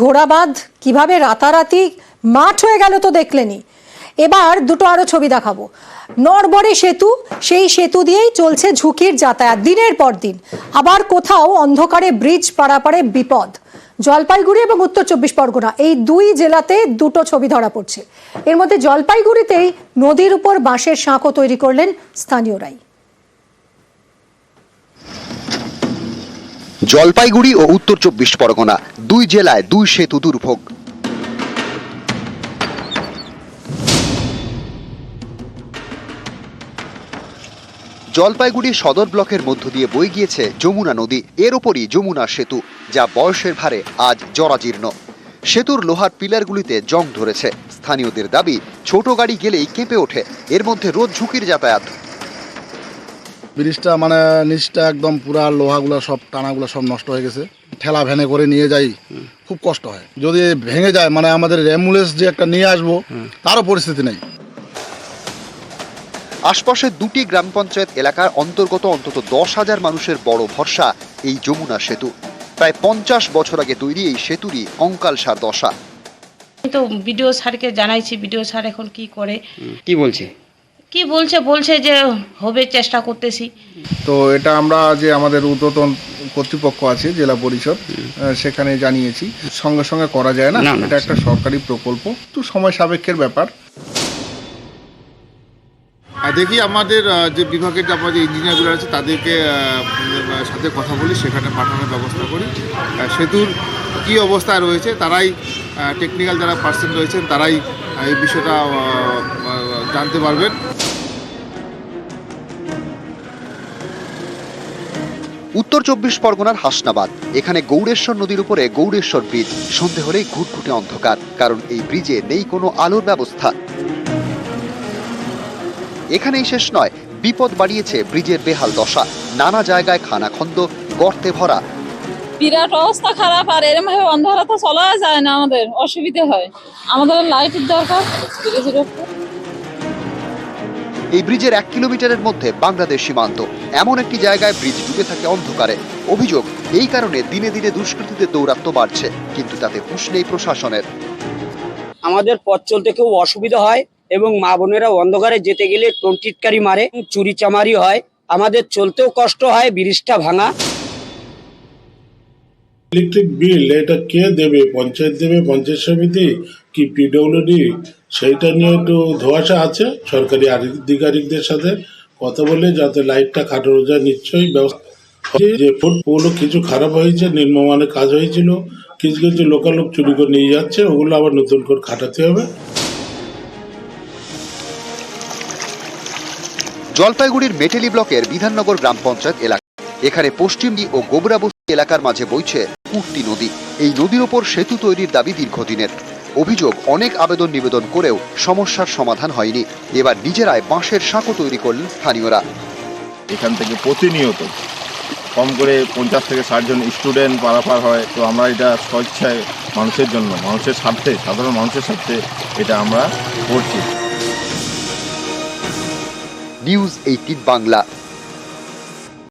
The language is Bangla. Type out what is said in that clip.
ঘোড়াবাঁধ কিভাবে রাতারাতি মাঠ হয়ে গেল তো দেখলেনি। এবার দুটো আরো ছবি দেখাবো। নড়বড়ে সেতু, সেই সেতু দিয়েই চলছে ঝুঁকির যাতায়াত দিনের পর দিন। আবার কোথাও অন্ধকারে ব্রিজ পারাপারে বিপদ। জলপাইগুড়ি এবং উত্তর চব্বিশ পরগনা এই দুই জেলাতে দুটো ছবি ধরা পড়ছে। এর মধ্যে জলপাইগুড়িতেই নদীর উপর বাঁশের সাঁকো তৈরি করলেন স্থানীয়রাই। জলপাইগুড়ি ও উত্তর চব্বিশ পরগনা দুই জেলায় দুই সেতু দুর্ভোগ। জলপাইগুড়ি সদর ব্লকের মধ্য দিয়ে বয়ে গিয়েছে যমুনা নদী। এর ওপরই যমুনা সেতু, যা বয়সের ভারে আজ জরাজীর্ণ। সেতুর লোহার পিলারগুলিতে জং ধরেছে। স্থানীয়দের দাবি, ছোট গাড়ি গেলেই কেঁপে ওঠে। এর মধ্যে রোজ ঝুঁকির যাতায়াত। ব্রিজটা নিচটা একদম পুরা লোহাগুলো সব টানাগুলো সব নষ্ট হয়ে গেছে। ঠেলা ভ্যানে করে নিয়ে যাই, খুব কষ্ট হয়। যদি ভেঙে যায় আমাদের অ্যাম্বুলেন্স যে একটা নিয়ে আসবো তারও পরিস্থিতি নেই। আশপাশের দুটি গ্রাম পঞ্চায়েত এলাকার অন্তর্গত অন্তত 10,000 মানুষের বড় ভরসা এই যমুনা সেতু। প্রায় 50 বছর আগে তৈরি এই সেতুরই কঙ্কালসার দশা। তো বিডিও স্যারকে জানাইছি, বিডিও স্যার এখন কি করে, কি বলছে যে হবে, চেষ্টা করতেছি। তো এটা আমরা যে আমাদের ঊর্ধ্বতন কর্তৃপক্ষ আছে জেলা পরিষদ, সেখানে জানিয়েছি। সঙ্গে সঙ্গে করা যায় না, এটা একটা সরকারি প্রকল্প, তো সময় সাপেক্ষের ব্যাপার। দেখি আমাদের যে বিভাগের যে আমাদের ইঞ্জিনিয়ারগুলো আছে তাদেরকে সাথে কথা বলি, সেখানে পাঠানোর ব্যবস্থা করি। সেতুর কী অবস্থায় রয়েছে তারাই, টেকনিক্যাল যারা পার্সন রয়েছেন তারাই এই বিষয়টা জানতে পারবেন। উত্তর চব্বিশ পরগনার হাসনাবাদ, এখানে গৌড়েশ্বর নদীর উপরে গৌড়েশ্বর ব্রিজ। সন্ধে হলেই ঘুটঘুটে অন্ধকার, কারণ এই ব্রিজে নেই কোনো আলোর ব্যবস্থা। এখানেই শেষ নয়, বিপদ বাড়িয়েছে ব্রিজের বেহাল দশা। নানা জায়গায় খানাখন্দ, গর্তে ভরা। বিরাট অবস্থা খারাপ, আর এরকম ভাবে অন্ধকারে তো চলা যায় না, আমাদের অসুবিধা হয়। আমাদের লাইটের দরকার। এই ব্রিজের 1 কিলোমিটারের মধ্যে বাংলাদেশ সীমান্ত। এমন একটি জায়গায় ব্রিজ ডুবে থাকে অন্ধকারে। অভিযোগ, এই কারণে দিনে দিনে দুষ্কৃতীদের দৌরাত্ম্য বাড়ছে, কিন্তু তাতে হুঁশ নেই প্রশাসনের। আমাদের পথ চলতে খুব অসুবিধা হয় এবং মা বোনেরা অন্ধকারে যেতে গেলে টোনটিটকারি মারে, চুরি চামারি হয়, আমাদের চলতেও কষ্ট হয়। ব্রিজটা ভাঙা। ইলেকট্রিক বিল এটা কে দেবে? পঞ্চায়েত দেবে, পঞ্চায়েত সমিতি কি পিডব্লিউডি? সেইটা নিয়ে একটু ধোঁয়াশা আছে। সরকারি আধিকারিকদের সাথে কথা বলে যাতে লাইটটা খাটানো যায়, নিশ্চয়ই ব্যবস্থা। যে ফুটপোলও কিছু খারাপ হয়েছে, নিম্নমানের কাজ হয়েছিল, কিছু কিছু লোকালোক চুরি করে নিয়ে যাচ্ছে, ওগুলো আবার নতুন করে খাটাতে হবে। জলপাইগুড়ির মেটেলি ব্লকের বিধাননগর গ্রাম পঞ্চায়েত এলাকা। এখানে পশ্চিমদি ও গোবরাবস্তি এলাকার মাঝে বইছে কুর্তি নদী। এই নদীর ওপর সেতু তৈরির দাবি দীর্ঘদিনের। অভিযোগ, অনেক আবেদন নিবেদন করেও সমস্যার সমাধান হয়নি। এবার নিজেরাই বাঁশের সাঁকো তৈরি করলেন স্থানীয়রা। এখান থেকে প্রতিনিয়ত কম করে 50 থেকে 60 জন স্টুডেন্ট পারাপার হয়। তো আমরা এটা স্বেচ্ছায় মানুষের জন্য, মানুষের স্বার্থে, সাধারণ মানুষের স্বার্থে এটা আমরা করছি। নিউজ 18 বাংলা।